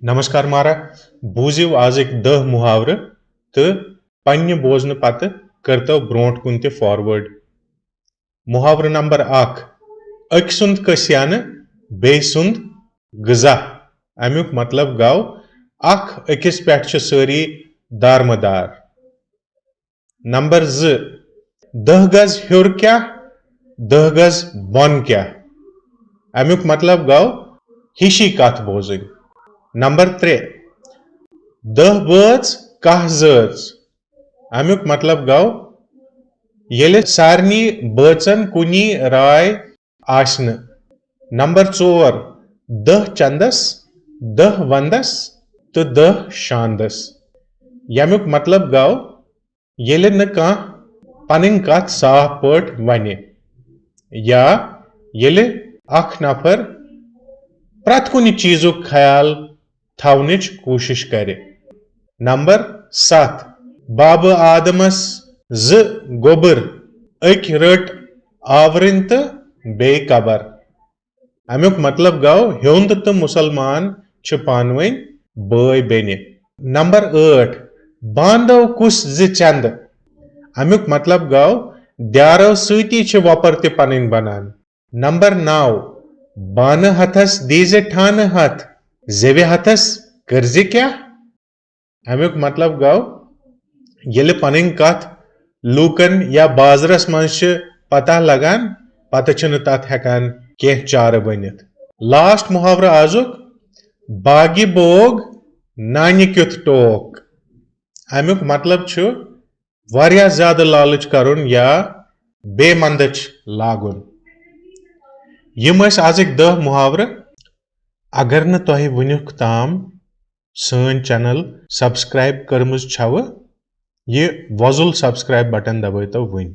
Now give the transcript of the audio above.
नमस्कार मारा बूजिव आज एक 10 मुहावर तो पन्ने बोजन पत करतो ब्रोट कुन ते फॉरवर्ड। मुहावर नंबर 1 अक सुंद कस्यान बे सुंद गजा। अमुक मतलब गौ अख अकिस पेट छ सारी दारमदार। नंबर 2 10 गज हेर क्या 10 गज बन क्या। अमुक मतलब गौ हिशी कथ बोजन। नंबर 3 10 बच कह जच। अमुक मतलब गौ येले सारनी बचन कुनी राय आसन। नंबर 4 10 चंदस 10 वंदस तो 10 शांदस। यमुक मतलब गौ येले न कह पनिन कथ साफ पट वने या येले अख नफर प्रत कुनि चीजुक ख्याल थवनिच कोशिश करे। नंबर 7 बाब आदमस ज गोबर अक रट आवरिन तो बे कबर। अमुक मतलब गौ हिंद तो मुसलमान छ पानवन बय बेने। नंबर 8 बांधव कुस ज चंद। अमुक मतलब गौ द्यारो सती छ वपर ते पनिन बनान। नंबर 9 बान हथस दीजे ठान हथ जेवे हथस करजे क्या। अमुक मतलब गौ येले पनिन कथ लूकन या बाजरस मंच पता लगान पता छन तथ हेकान के चार बनित। लास्ट मुहावरा आजुक बागी बोग नानी क्युथ टोक। अमुक मतलब छु वारिया ज्यादा लालच करुन या बेमंदच लागुन। यम आजिक 10 मुहावर। अगर न तोह वुनुक ताम सन चैनल सब्सक्राइब करमुज छव ये वजुल सब्सक्राइब बटन दबाइतो वन।